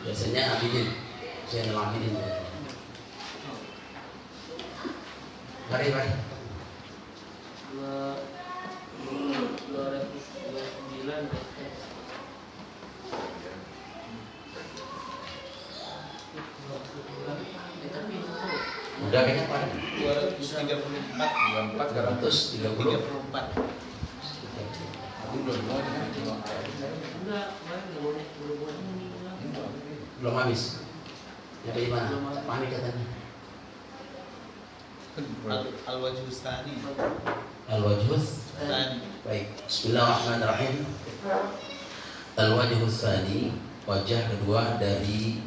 Biasanya aminin, saya ngelaminin. Mari. 229. Udah kayaknya Pak. 234, 234. Aku belum mau dengan Belum habis. Nyampe di mana? Panik katanya. Al-Wajhus Tsani. Al-Wajhus. Baik. Bismillahirrahmanirrahim. Al-Wajhus Tsani, wajah kedua dari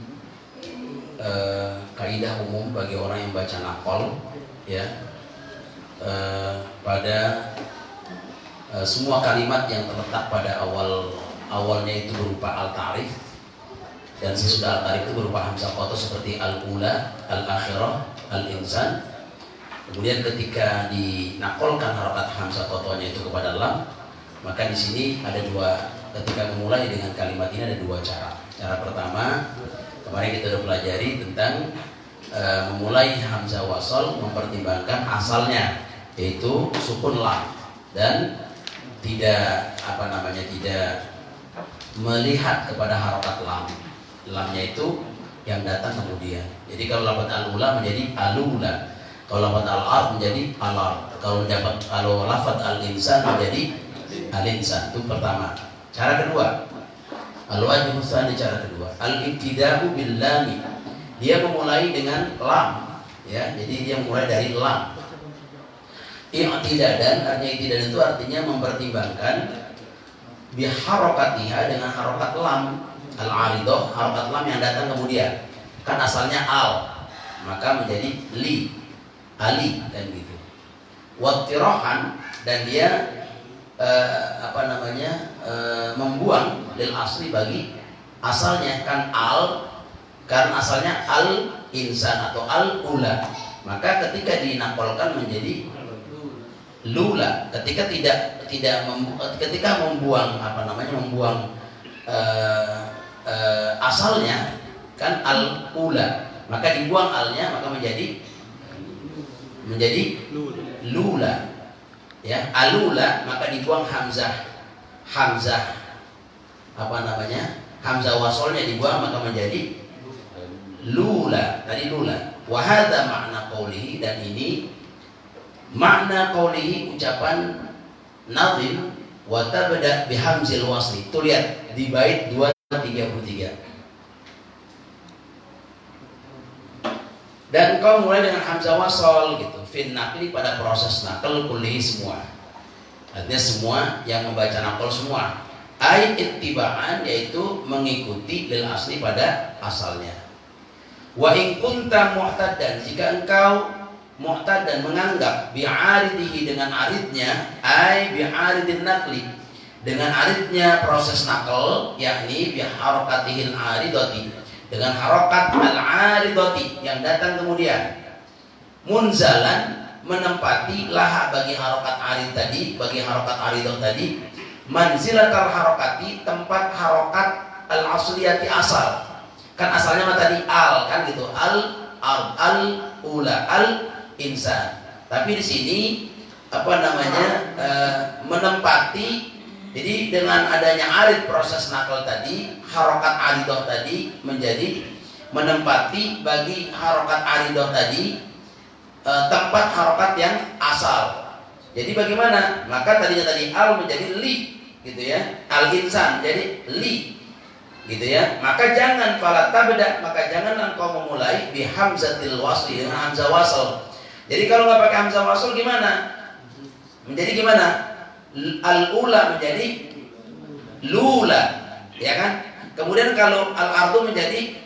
kaidah umum bagi orang yang baca naqal, ya, pada semua kalimat yang terletak pada awalnya itu berupa al-ta'rif, dan sesudah al-ta'rif itu berupa hamzah qat'ah seperti al-ula, al-akhirah, al-insan. Kemudian ketika dinakolkan harokat hamzah qat'ahnya itu kepada lam, maka di sini ada dua. Ketika memulai dengan kalimat ini ada dua cara. Cara pertama, kemarin kita sudah pelajari tentang memulai hamzah wasal mempertimbangkan asalnya, yaitu sukun lam, dan tidak tidak melihat kepada harokat lam. Lamnya itu yang datang kemudian. Jadi kalau lafaz al-ula menjadi al-ula, kalau lafaz al-ard menjadi al-ard, kalau lafaz al-insan menjadi al-insan. Itu pertama. Cara kedua, al-wajhus tsani, cara kedua, al-ibtida'u bil lam. Dia memulai dengan lam, ya. Jadi dia mulai dari lam. I'tidadan, artinya i'tidad itu artinya mempertimbangkan biharokatiha, dengan harokat lam, al-aridah, harokat lam yang datang kemudian. Kan asalnya al, maka menjadi li, ali, dan gitu. Wattirahan, dan dia membuang lil asli, bagi asalnya. Kan al, karena asalnya al insan atau al ula, maka ketika dinakolkan menjadi lula. Ketika ketika membuang membuang asalnya, kan al ula, maka dibuang alnya, maka menjadi lula, ya. Alula, maka dibuang hamzah hamzah wasolnya dibuang, maka menjadi lula. Tadi lula. Wa hadza makna qaulihi, dan ini makna qaulihi, ucapan nazim, wa tabda bihamzil wasli. Itu lihat di bait 233. Dan kau mulai dengan hamzah wasol gitu, fin naqli, pada proses naql, kullihi, semua. Artinya semua yang membaca naql semua. Ai ittiba'an, yaitu mengikuti lil asli, pada asalnya. Wa in kunta mu'taddan, jika engkau mu'taddan, menganggap bi'aridihi, dengan aridnya, ai bi'aridin naqli, dengan aridnya proses naql, yakni biharokatihil aridati, dengan harokat al-aridati yang datang kemudian. Munzalan, menempati laha, bagi harokat arid tadi, bagi harokat aridah tadi, manzilatal harokati, tempat harokat al-asliyati, asal. Kan asalnya mah tadi al, kan gitu, al-ard, al-ula, al-insan. Tapi di sini menempati. Jadi dengan adanya arid proses nakal tadi, harokat aridah tadi menjadi menempati bagi harokat aridah tadi tempat harokat yang asal. Jadi bagaimana? Maka tadinya tadi al menjadi li, gitu ya. Al insan jadi li, gitu ya. Maka jangan fala tabda, maka jangan engkau memulai bi hamzatil wasli, dengan hamzah wasl. Jadi kalau nggak pakai hamzah wasl gimana? Menjadi gimana? Al-ula menjadi lula, ya kan? Kemudian kalau al-ardu menjadi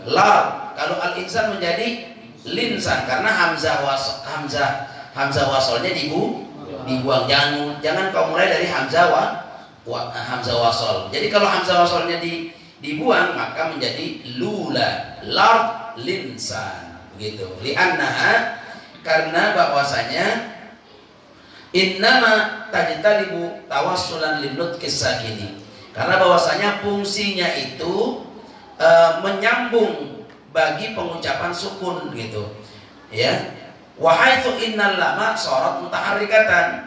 lar, kalau al-insan menjadi linsan, karena hamzah wasolnya dibuang. Jangan kau mulai dari hamzah wasol. Jadi kalau hamzah wasolnya dibuang, maka menjadi lula, lar, linsan, begitu. Li'annaha, karena bahwasanya Innama tajtalibu tawassulan linutqis sakini. Karena bahwasanya fungsinya itu menyambung bagi pengucapan sukun gitu. Ya. Wa haitsu innal lama sorot mutaharrikatan.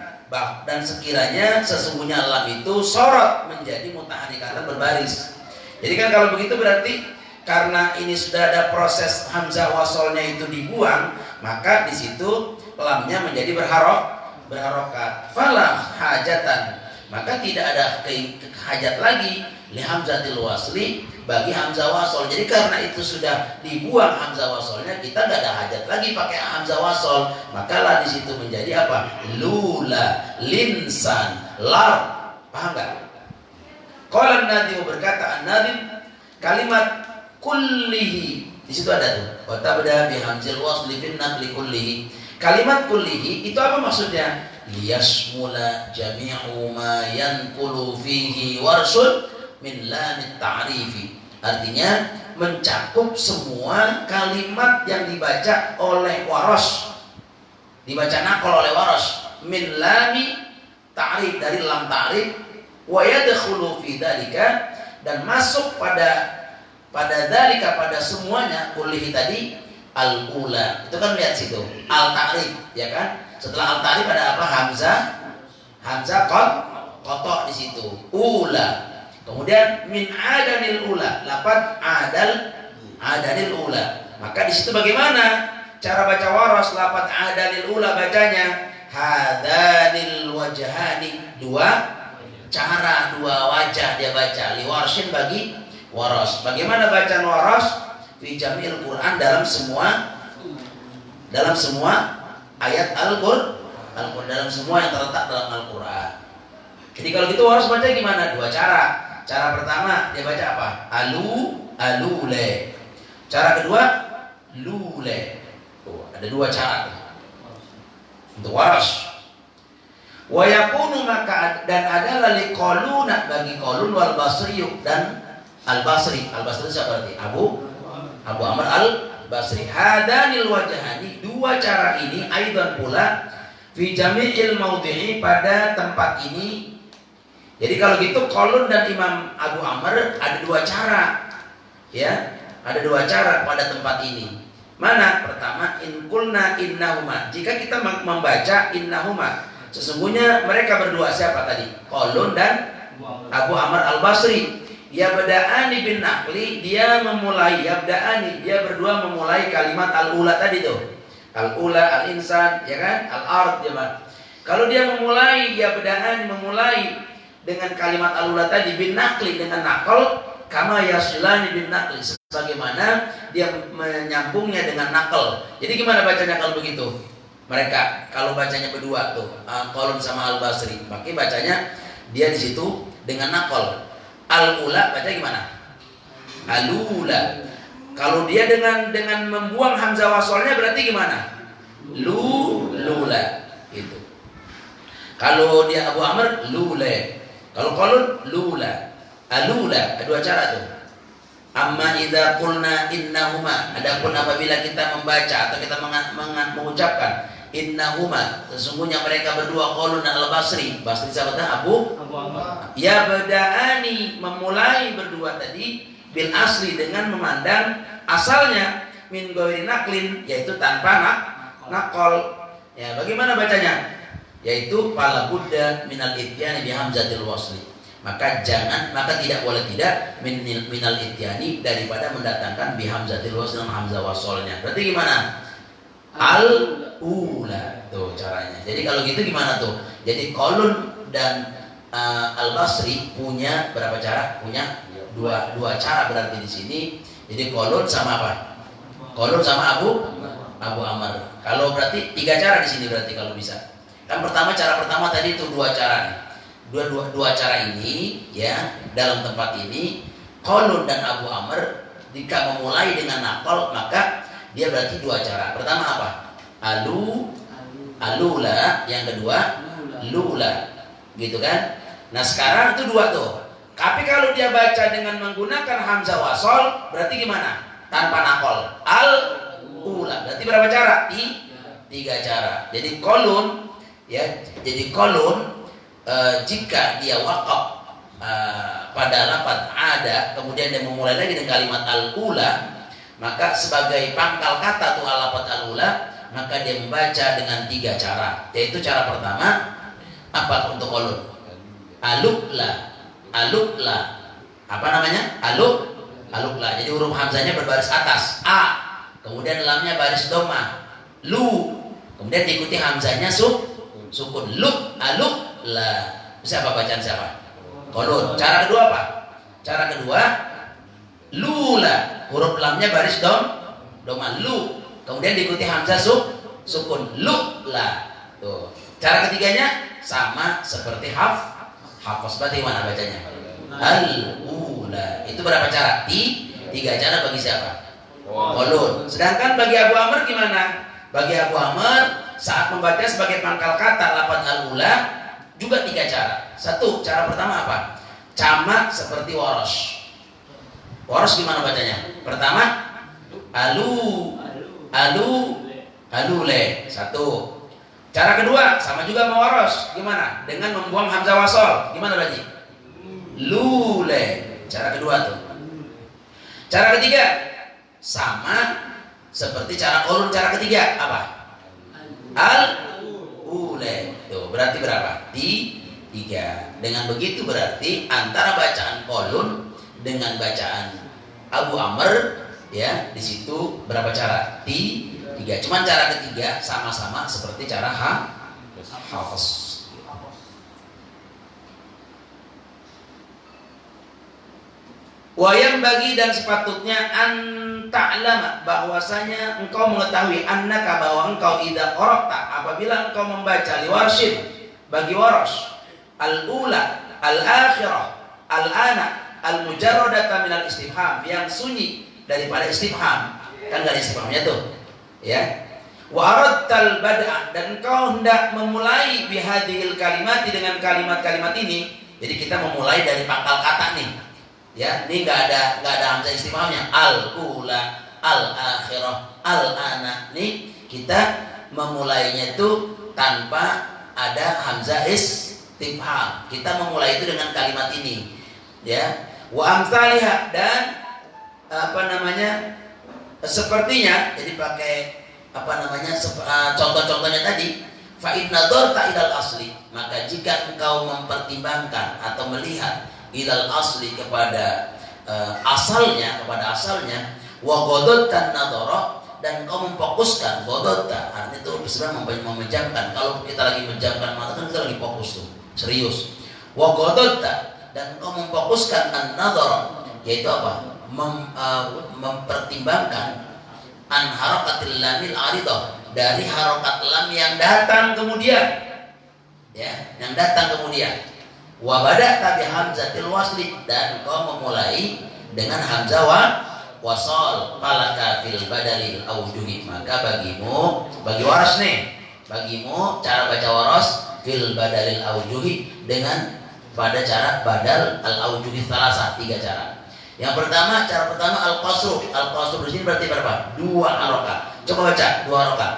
Dan sekiranya sesungguhnya lam itu sorot menjadi mutaharrikatan berbaris. Jadi kan kalau begitu berarti karena ini sudah ada proses hamzah wasolnya itu dibuang, maka di situ lamnya menjadi berharokat. Falah hajatan, maka tidak ada hajat lagi li hamzatil wasli bagi hamzah wasol. Jadi karena itu sudah dibuang hamzah wasolnya, kita nggak ada hajat lagi pakai hamzah wasol. Maka lah di situ menjadi apa? Lula, linsan, lar. Paham nggak? Qala an-Nadim, berkata an-Nadim, kalimat kullihi di situ ada tuh. Wa tabda bi hamzil wasli fin naqli kullihi. Kalimat kullihi itu apa maksudnya? Liyashmula jami'u ma yanqulu fihi warsul min lamit ta'rifi. Artinya mencakup semua kalimat yang dibaca oleh waros, dibaca nakal oleh waros, min lami ta'rif, dari lam ta'rif, wa yadkhulu fi dzalika, dan masuk pada dzalika, pada semuanya kullihi tadi al-ula. Itu kan lihat situ al-ta'rif, ya kan? Setelah al-ta'rif ada apa? Hamzah qotok di situ. Ula. Kemudian min adanil ula, lafaz adanil ula. Maka di situ bagaimana cara baca waros lafaz adanil ula bacanya? Hadanil wajhani, dua cara, dua wajah dia baca. Li warshin bagi waros. Bagaimana bacaan waros? Fi jamil Quran, dalam semua ayat Al-Qur'an, dalam semua yang terletak dalam Al-Qur'an. Jadi kalau gitu waros baca gimana? Dua cara. Cara pertama dia baca apa? Alule. Cara kedua lule. Tuh, ada dua cara untuk waros. Wa yakunu, maka dan adalah liqaluna bagi qalun wal basri dan al-basri. Al-basri siapa berarti? Abu Amr al-Basri. Hadanil wajhani, dua cara ini aidan pula fi jami'il maudhi'i, pada tempat ini. Jadi kalau gitu qalun dan Imam Abu Amr ada dua cara. Ya, ada dua cara pada tempat ini. Mana? Pertama, in qulna innahuma. Jika kita membaca innahuma, sesungguhnya mereka berdua, siapa tadi? Qalun dan Abu Amr al-Basri. Yabda'ani bin naqli, dia memulai, yabda'ani, dia berdua memulai kalimat al-ula tadi tuh. Al-ula, al-insan, ya kan? Al-ard, ya. Kalau dia memulai, yabda'ani, memulai dengan kalimat al-ula tadi bin naqli, dengan nakal, kama yasilani bin naqli, sebagaimana dia menyambungnya dengan nakal. Jadi gimana bacanya kalau begitu? Mereka kalau bacanya berdua tuh, Qalun sama Al-Basri, makanya bacanya dia di situ dengan nakal. Al-ula baca gimana? Al-ula. Kalau dia dengan membuang hamzah wasolnya berarti gimana? Lula gitu. Kalau dia Abu Amr lule. Kalau Qalun lula. Alula, ada dua cara tuh. Amma idza qulna innahuma, adapun apabila kita membaca atau kita mengucapkan innahuma, sesungguhnya mereka berdua Qalun dan Al-Basri. Basri siapa? Abu Amr. Ya bada'ani, memulai berdua tadi bil asli, dengan memandang asalnya min ghairi naqlin, yaitu tanpa naqal. Ya, bagaimana bacanya? Yaitu fala budda minal ityani bi hamzatil wasli. Maka tidak boleh tidak minal ityani, daripada mendatangkan bi hamzatil wasli dengan hamzah wasolnya. Berarti gimana? Al-ula tuh caranya. Jadi kalau gitu gimana tuh? Jadi Qalun dan Al-Basri punya berapa cara? Punya dua cara berarti di sini. Jadi Qalun sama apa? Qalun sama Abu Amr. Kalau berarti tiga cara di sini berarti kalau bisa. Kan cara pertama tadi itu dua cara nih. Dua cara ini ya, dalam tempat ini Qalun dan Abu Amr jika memulai dengan naqal, maka dia berarti dua cara. Pertama apa? Alula, yang kedua lula. Gitu kan? Nah, sekarang itu dua tuh. Tapi kalau dia baca dengan menggunakan hamzah wasol, berarti gimana? Tanpa naqal. Al-ula. Berarti berapa cara? Tiga cara. Jadi Qalun Ya, jadi kolun jika dia wakaf pada lafaz ada, kemudian dia memulai lagi dengan kalimat al-ula, maka sebagai pangkal kata tuh lafaz al-ula, maka dia membaca dengan 3 cara. Yaitu cara pertama apa untuk kolun? Alukla, alukla. Apa namanya? Alukla. Jadi huruf hamzanya berbaris atas, a. Kemudian lamnya baris doma, lu. Kemudian diikuti hamzanya sukun, lu, alukla. Siapa bacaan siapa? Kolun. Cara kedua apa? Cara kedua lula. Huruf lamnya baris doma, lu. Kemudian diikuti hamzah sukun, lukla. Tuh. Cara ketiganya sama seperti hafaz. Berarti mana bacanya? Al-ula. Itu berapa cara? 3 cara bagi siapa? Kolun. Sedangkan bagi Abu Amr gimana? Bagi Abu Amr saat membaca sebagai pangkal kata lafaz al-ula juga 3 cara. Satu, cara pertama apa? Sama seperti waros. Waros gimana bacanya? Pertama, alule. Satu. Cara kedua sama juga sama waros. Gimana? Dengan membuang hamzah wasol. Gimana berarti? Lule. Cara kedua tuh. Cara ketiga sama seperti cara kolun. Cara ketiga apa? Al-ule. Tuh, berarti berapa? 3. Dengan begitu berarti antara bacaan kolun dengan bacaan Abu Amr, ya, di situ berapa cara? 3. Cuman cara ketiga sama-sama seperti cara hafaz. Wayang bagi dan sepatutnya ta'lama bahwasanya engkau mengetahui annaka bahwa engkau idza qara'ta apabila engkau membaca liwarsyid bagi waras al-ula, al-akhirah, al-ana, al-mujarradata minal istifham yang sunyi daripada istifham. Kan enggak ada istifhamnya tuh. Ya. Wa aradtal bad'a dan engkau hendak memulai bihadhil kalimati dengan kalimat-kalimat ini. Jadi kita memulai dari pangkal kata nih. Ya, ini enggak ada hamzah istifhamnya. Al-ula, al-akhirah, al-ana. Nih kita memulainya itu tanpa ada hamzah istifham. Kita memulai itu dengan kalimat ini. Ya. Wa amsalihha dan sepertinya, jadi pakai contoh-contohnya tadi. Fa in nadarta ilal asli, maka jika engkau mempertimbangkan atau melihat ilal asli kepada asalnya, wa ghadatta nadhara dan engkau memfokuskan, ghadatta artinya itu sebenarnya memejamkan. Kalau kita lagi menjamkan mata kan kita lagi fokus tuh, serius. Wa ghadatta dan engkau memfokuskan an-nadhara, yaitu apa? Mempertimbangkan an harakatil lamil aridah, dari harokat lam yang datang kemudian, ya, yang datang kemudian. Wa bada'ta bi hamzatil wasli dan engkau memulai dengan hamzah wasal falaka fil badalil awjuhi, maka bagi waras nih, bagimu cara baca waras fil badalil awjuhi dengan pada cara badal al awjuhi salasa, 3 cara. Yang pertama, cara pertama al-qasru. Al-qasru di sini berarti berapa? 2 harokat. Coba baca 2 harokat.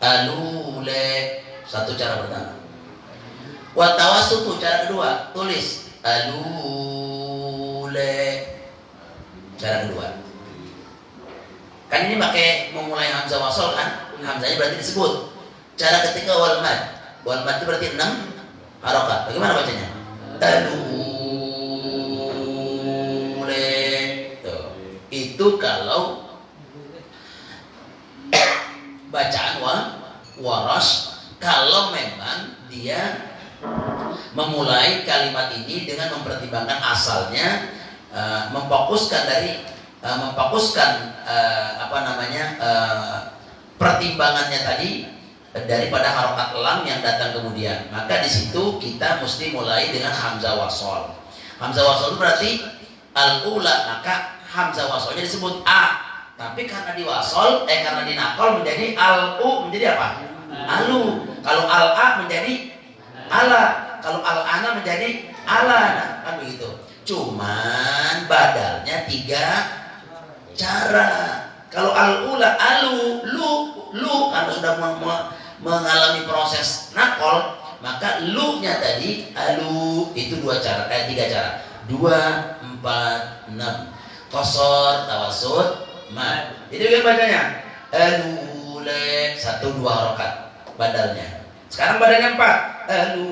Alule, 1 cara pertama. Wa tawassutu cara kedua, tulis alule. Cara kedua. Kan ini pakai memulai hamzah wasal kan? Hamzahnya berarti disebut. Cara ketiga wal mad. Wal mad itu berarti 6 harokat. Bagaimana bacanya? Itu kalau bacaan waras, kalau memang dia memulai kalimat ini dengan mempertimbangkan asalnya, memfokuskan pertimbangannya tadi daripada harokat lam yang datang kemudian, maka di situ kita mesti mulai dengan hamzah wasal. Hamzah wasal itu berarti al-ula, maka hamzah wasalnya disebut a, tapi karena diwasal, karena dinakal menjadi al-u, menjadi apa? Alu. Kalau al-a menjadi ala, kalau al-ana menjadi ala, kan begitu. Cuman badalnya 3 cara. Kalau al-ula alu, lu karena sudah mengalami proses nakol, maka lu-nya tadi alu itu tiga cara. 2, 4, 6. Qasar, tawasud, mad. Jadi bagaimana bacanya? Alule 1, 2 harokat badalnya. Sekarang badannya 4. Alule.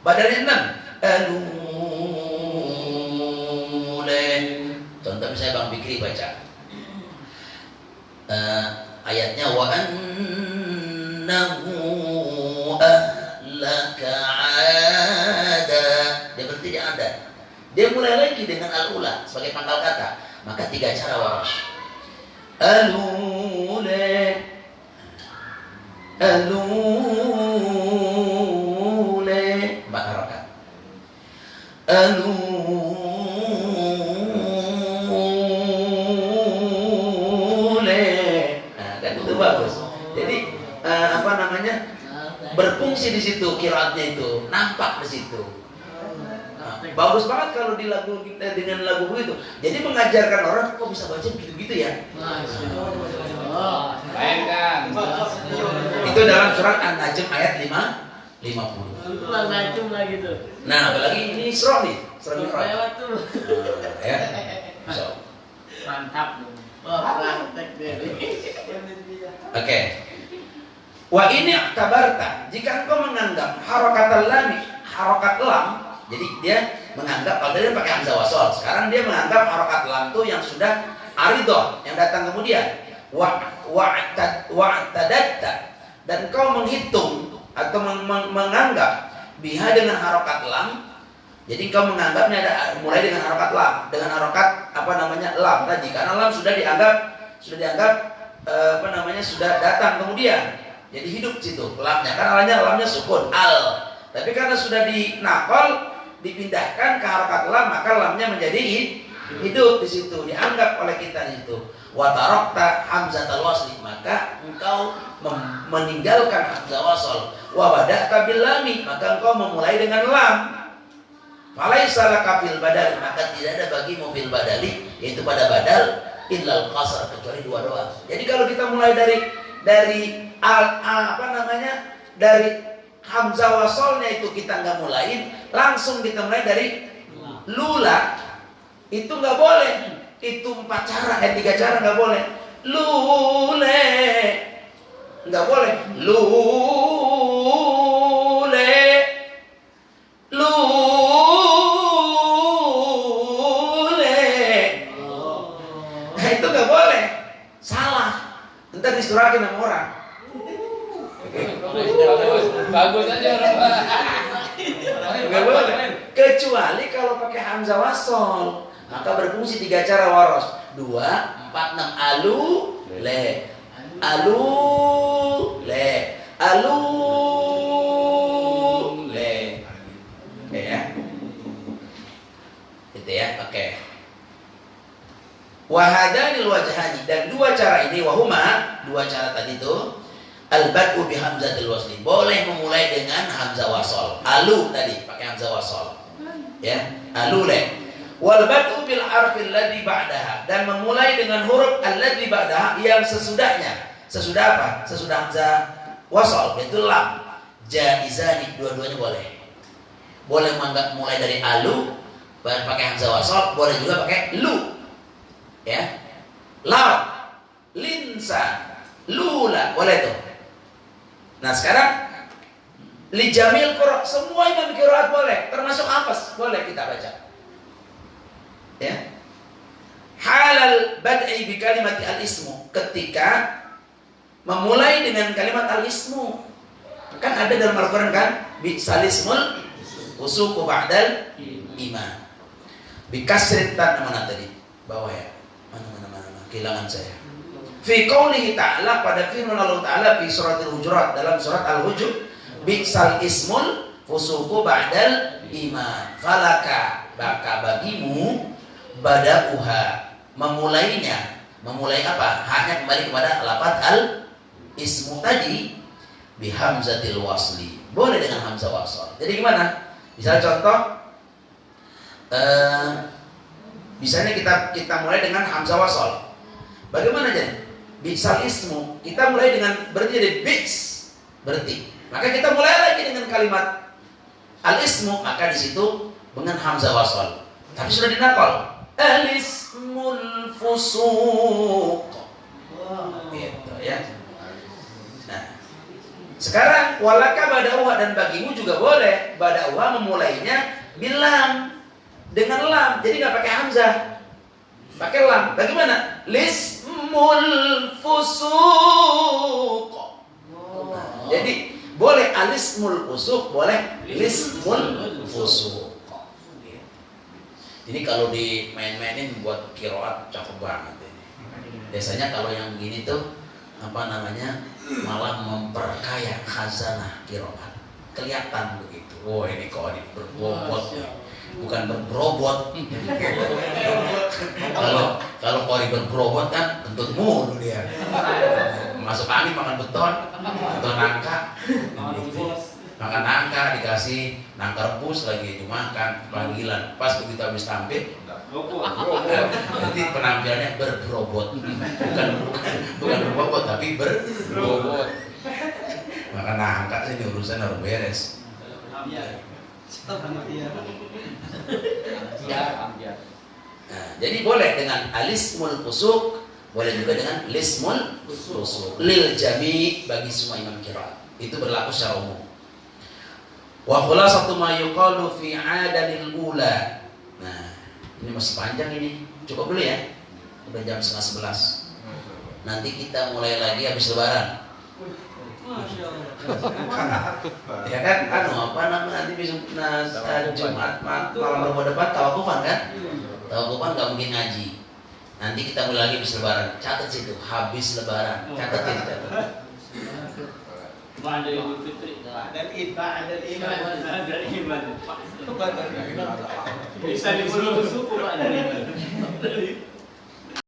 Badannya 6. Alule. Contoh misalnya Bang Fikri baca. Ayatnya wa annahu ahlaka ada. Dia berarti dia ada. Dia mulai lagi dengan al-ula sebagai pangkal kata. Maka 3 cara Warash. Alule, alule, 4 harokat. Alule. Nah, kan itu bagus. Jadi apa namanya? Berfungsi di situ qiraatnya itu, nampak di situ. Bagus banget kalau di lagu kita dengan lagu begitu. Jadi mengajarkan orang kok bisa baca begitu-gitu ya. Bayangkan. Itu dalam surat An-Najm ayat 50. Itu lah najum lah gitu. Nah, apalagi ini Isra nih, Isra Mi'raj. Lewat tuh. Ya. So. Mantap. Wah, praktek deh. Oke. Wa ini tabarta, jika engkau menganggap harokat lam, jadi dia menganggap kalau tadi pakai hamzah wasol, sekarang dia menganggap harokat lam itu yang sudah aridoh, yang datang kemudian. Wa'tadatta, dan kau menghitung atau menganggap biha dengan harokat lam. Jadi kau menganggapnya ada mulai dengan harokat lam, dengan harokat apa namanya lam tadi, karena lam sudah dianggap sudah datang kemudian. Jadi hidup situ lamnya, kan lamnya sukun al. Tapi karena sudah dinakol, dipindahkan ke harokat lam, maka lamnya menjadi hidup di situ, dianggap oleh kita itu. Wa tarakta hamzatal wasli, maka engkau meninggalkan hamzah wasl. Wa bada'ta bil lami, maka engkau memulai dengan lam. Falaisa laka fil badal, maka tidak ada bagimu fil badali, yaitu pada badal illal qasar, kecuali 2 doang. Jadi kalau kita mulai dari dari hamzah wasolnya itu kita nggak mulain, langsung kita mulai dari lula, itu nggak boleh. Itu 4 cara, 3 cara nggak boleh. Lule nggak boleh. Lule, lule. Nah itu nggak boleh, salah. Ntar disurahin sama orang. Bagus aja orang. Nggak boleh. Kecuali kalau pakai hamzah wasol, maka berfungsi 3 cara waros. 2, 4, 6. Alu, le, alu, le, alu, le. Oke ya. Gitu ya. Oke. Wahadanil wajhani, dan 2 cara ini, wahuma 2 cara tadi itu. Al-bad'u bi hamzatil wasli, boleh memulai dengan hamzah wasol. Alu tadi pakai hamzah wasol. Ya, alu le. Wal bad'u bil harfil ladzi ba'daha, dan memulai dengan huruf alladzi ba'daha yang sesudahnya. Sesudah apa? Sesudah hamzah wasol, yaitu lam. Jaizani, dua-duanya boleh. Boleh mulai dari alu pakai hamzah wasol, boleh juga pakai lu. Ya. Lam, linsa, lula, boleh tuh. Nah sekarang li jamil qira, semua imam qiraat boleh, termasuk hafaz boleh kita baca. Ya. Halal bad'i bi kalimati al-ismu, ketika memulai dengan kalimat al-ismu. Kan ada dalam Al-Qur'an kan, bi salismul usuku ba'dal iman. Bi kasrit tan mana tadi? Bawah ya. Mana kehilangan saya. Fi qoulihi ta'ala, pada firman Allah Ta'ala fi suratul Hujurat, dalam surat Al-Hujur, bi'sal ismul fusuqu ba'dal iman. Falaka, maka bagimu bada'uha, memulainya. Memulai apa? Hanya kembali kepada lafaz al-ismu tadi bi hamzatil wasli. Boleh dengan hamzah wasl. Jadi gimana? Misalnya contoh misalnya kita mulai dengan hamzah wasl. Bagaimana jadi? Bisal ismu, kita mulai dengan berarti jadi bis, berarti. Maka kita mulai lagi dengan kalimat al-ismu, maka di situ dengan hamzah wasal. Tapi sudah dinakal. Al-ismul fusuq. Gitu ya. Nah, sekarang walaka badauha, dan bagimu juga boleh badauha memulainya bilam dengan lam. Jadi nggak pakai hamzah. Pakai lam. Bagaimana? Lismul fusuq. Nah, jadi boleh alismul fusuq, boleh lismul fusuq. Ini kalau dimain-mainin buat kiroat cakep banget ini. Biasanya kalau yang begini tuh apa namanya malah memperkaya khazanah kiroat. Kelihatan begitu. Oh ini kok ini berbobot. Bukan bergerobot. Kalau kori bergerobot kan kentut mulu dia. Masuk angin makan beton, beton nangka, makan nangka dikasih nangka rebus lagi dimakan panggilan. Pas begitu habis tampil, nanti penampilannya bergerobot, bukan berbobot tapi bergerobot. Makan nangka sih ini urusan harus beres. Nah, jadi boleh dengan alismul fusuq, boleh juga dengan lismul fusuq. Lil jami bagi semua imam qiraat. Itu berlaku secara umum. Wa khulasatu ma yuqalu fi 'adanil ula. Nah, ini masih panjang ini. Cukup dulu ya. Udah jam 10:30. Nanti kita mulai lagi habis lebaran. Ya kan, apa namanya nanti besok Jumat malam Rabu depan tawakufan kan? Tawakufan nggak mungkin ngaji. Nanti kita mulai lagi habis lebaran. Catat situ, habis lebaran. Catat ini, catat. Ada Idul Fitri, ada iman. Bisa di seluruh suku ada iman.